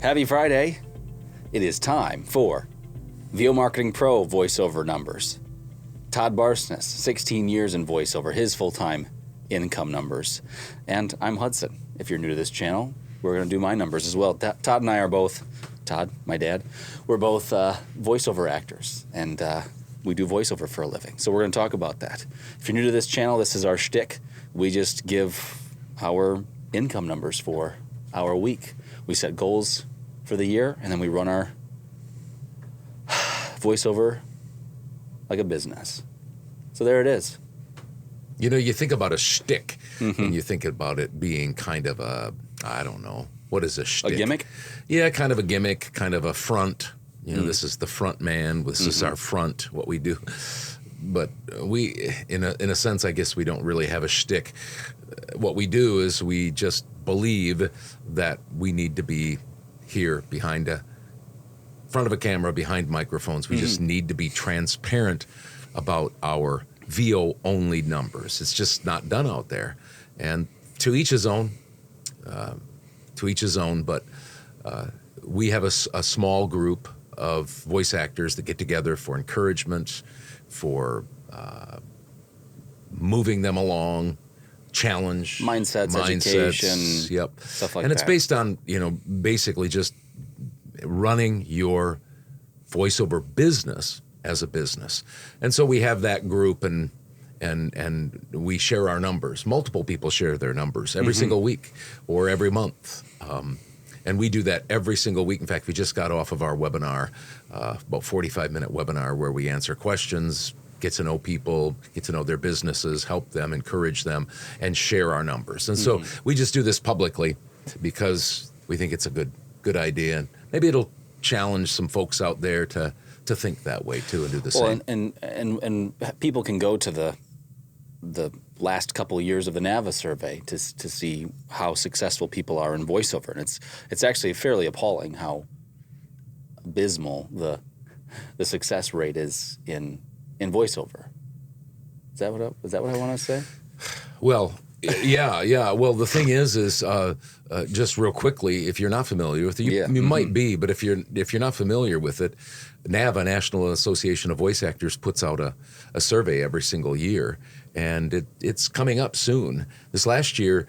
Happy Friday. It is time for VO Marketing Pro voiceover numbers. Todd Barsness, 16 years in voiceover, his full-time income numbers. And I'm Hudson. If you're new to this channel, we're going to do my numbers as well. Todd and I are both, Todd, my dad, we're both voiceover actors, and we do voiceover for a living. So we're going to talk about that. If you're new to this channel, this is our shtick. We just give our income numbers for our week. We set goals for the year, and then we run our voiceover like a business. So there it is. You know, you think about a shtick, and you think about it being kind of a, I don't know, what is a shtick? A gimmick? Yeah, kind of a gimmick, kind of a front. You know, this is the front man. This is our front, what we do. But we, in a sense, I guess we don't really have a shtick. What we do is we just believe that we need to be here behind front of a camera, behind microphones. We just need to be transparent about our VO only numbers. It's just not done out there. And to each his own, but we have a small group of voice actors that get together for encouragement, for moving them along, challenge. Mindsets, education, yep. Stuff like that. And it's based on, basically just running your voiceover business as a business. And so we have that group and we share our numbers. Multiple people share their numbers every single week or every month. And we do that every single week. In fact, we just got off of our webinar, about 45-minute webinar where we answer questions, get to know people, get to know their businesses, help them, encourage them, and share our numbers. And so we just do this publicly because we think it's a good idea. And maybe it'll challenge some folks out there to think that way too and do the same. And people can go to the last couple of years of the NAVA survey to see how successful people are in voiceover, and it's actually fairly appalling how abysmal the success rate is in voiceover. Is that what I want to say? Well, yeah. Well, the thing is just real quickly, if you're not familiar with it, you might be, but if you're not familiar with it, NAVA, National Association of Voice Actors, puts out a survey every single year, and it's coming up soon. This last year,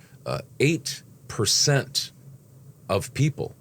8% of people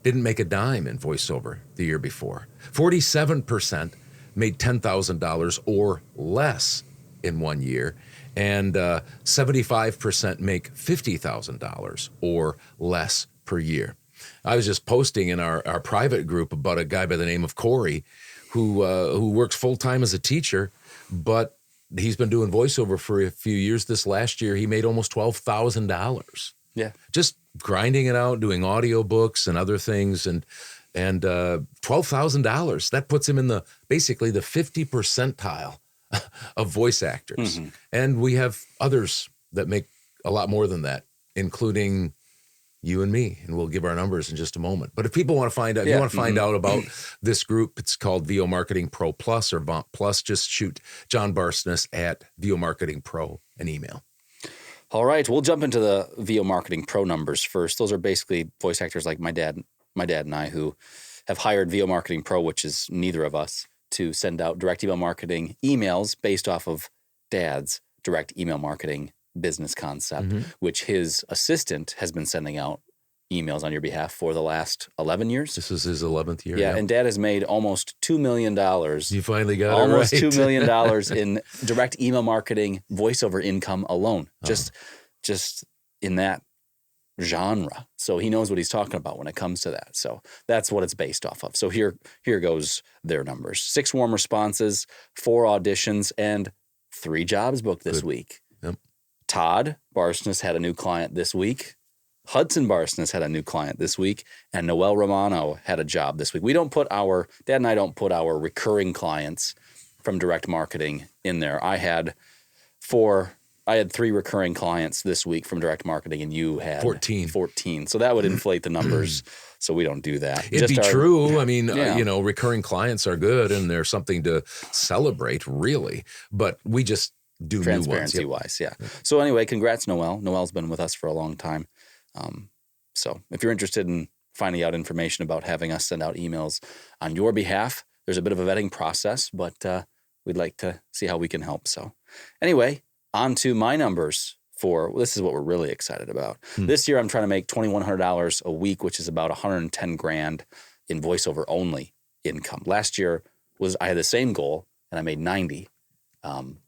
didn't make a dime in voiceover the year before. 47% made $10,000 or less in 1 year, and 75% make $50,000 or less per year. I was just posting in our private group about a guy by the name of Corey who works full-time as a teacher, but he's been doing voiceover for a few years. This last year, he made almost $12,000. Yeah. Just grinding it out, doing audiobooks and other things, and $12,000. That puts him in basically the 50 percentile of voice actors. And we have others that make a lot more than that, including you and me, and we'll give our numbers in just a moment. But if people want to find out, you want to find out about this group, it's called VO Marketing Pro Plus or VOMP Plus. Just shoot John Barsness at VO Marketing Pro an email. All right, we'll jump into the VO Marketing Pro numbers first. Those are basically voice actors like my dad and I, who have hired VO Marketing Pro, which is neither of us, to send out direct email marketing emails based off of Dad's direct email marketing business concept, which his assistant has been sending out emails on your behalf for the last 11 years. This is his 11th year. Yeah, and Dad has made almost $2 million. You finally got almost it right. $2 million in direct email marketing voiceover income alone, just in that genre. So he knows what he's talking about when it comes to that. So that's what it's based off of. So here goes their numbers. 6 warm responses, 4 auditions, and 3 jobs booked this week. Yep. Todd Barsness had a new client this week. Hudson Barsness had a new client this week, and Noel Romano had a job this week. Dad and I don't put our recurring clients from direct marketing in there. I had 3 recurring clients this week from direct marketing, and you had 14. So that would inflate the numbers. So we don't do that. It'd be true. I mean, recurring clients are good, and they're something to celebrate, really. But we just do new ones. Transparency-wise, yeah. So anyway, congrats, Noel. Noel's been with us for a long time. So if you're interested in finding out information about having us send out emails on your behalf. There's a bit of a vetting process, but we'd like to see how we can help. So anyway, on to my numbers this is what we're really excited about. This year, I'm trying to make $2,100 a week, which is about $110,000 in voiceover only income. Last year I had the same goal and I made 90.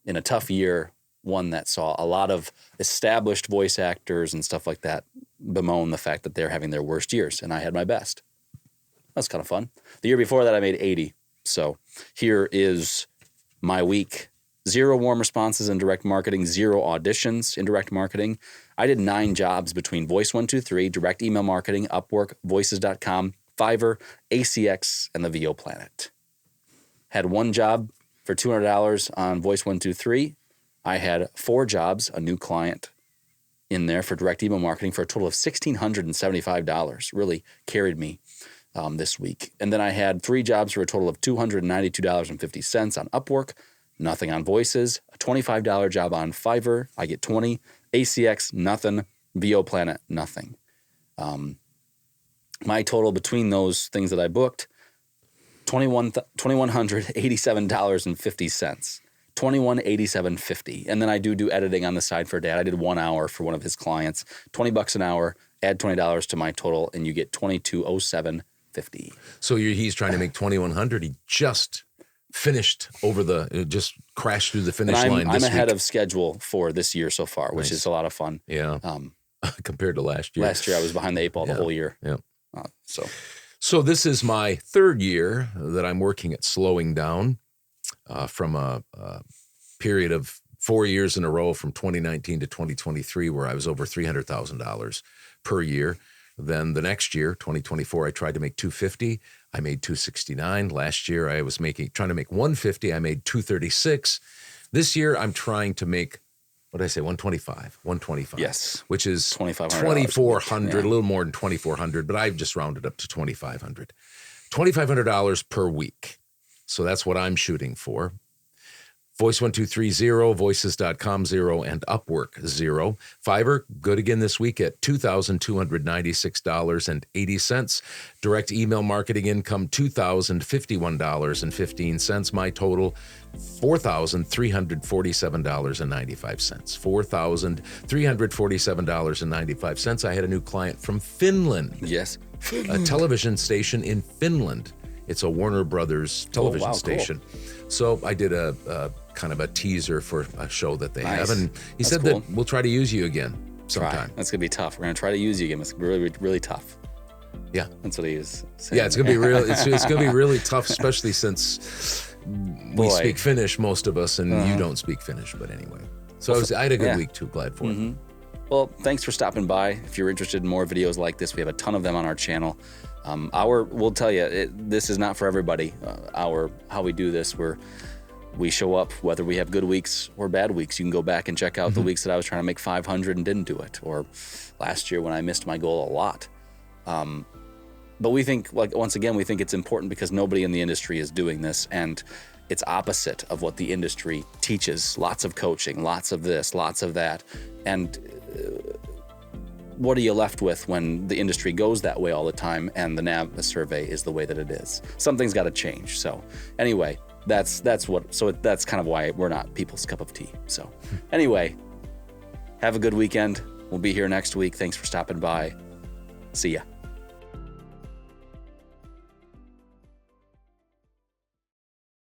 In a tough year, one that saw a lot of established voice actors and stuff like that bemoan the fact that they're having their worst years, and I had my best. That's kind of fun. The year before that, I made 80. So here is my week. 0 warm responses in direct marketing, 0 auditions in direct marketing. I did 9 jobs between Voice123, direct email marketing, Upwork, Voices.com, Fiverr, ACX, and the VO Planet. Had 1 job for $200 on Voice123. I had 4 jobs, a new client in there for direct email marketing for a total of $1,675. Really carried me this week. And then I had 3 jobs for a total of $292.50 on Upwork, nothing on Voices, a $25 job on Fiverr, I get 20, ACX, nothing, VO Planet, nothing. My total between those things that I booked, $2,187.50. $2,187.50. And then I do editing on the side for Dad. I did 1 hour for one of his clients, $20 an hour, add $20 to my total, and you get $2,207.50. So he's trying to make $2,100. He just finished just crashed through the finish line. I'm ahead of schedule for this year so far, which is a lot of fun. Yeah. Compared to last year. Last year I was behind the 8 ball the whole year. Yeah. So this is my 3rd year that I'm working at slowing down from a period of 4 years in a row from 2019 to 2023 where I was over $300,000 per year. Then the next year, 2024, I tried to make $250. I made $269. Last year, I was trying to make $150. I made $236. This year, I'm trying to make, what did I say, $125. Yes. Which is $2,400. A little more than $2,400, but I've just rounded up to $2,500. $2,500 per week. So that's what I'm shooting for. Voice123 0, Voices.com 0, and Upwork 0. Fiverr, good again this week at $2,296.80. Direct email marketing income, $2,051.15. My total, $4,347.95. $4,347.95. I had a new client from Finland. Yes. A television station in Finland. It's a Warner Brothers television station. Cool. So I did a kind of a teaser for a show that they have. And he said cool. that we'll try to use you again sometime. That's going to be tough. We're going to try to use you again. It's really, really tough. Yeah. That's what he was saying. Yeah, it's going to be real. It's going to be really tough, especially since we speak Finnish, most of us, and you don't speak Finnish. But anweanyway. So I had a good week too. Glad for it. Well, thanks for stopping by. If you're interested in more videos like this, we have a ton of them on our channel. We'll tell you, this is not for everybody. How we do this, we show up whether we have good weeks or bad weeks. You can go back and check out the weeks that I was trying to make 500 and didn't do it, or last year when I missed my goal a lot. But we think, once again, we think it's important because nobody in the industry is doing this, and it's opposite of what the industry teaches. Lots of coaching, lots of this, lots of that, and what are you left with when the industry goes that way all the time and the NAV survey is the way that it is? Something's got to change. So anyway, that's kind of why we're not people's cup of tea. So anyway, have a good weekend. We'll be here next week. Thanks for stopping by. See ya.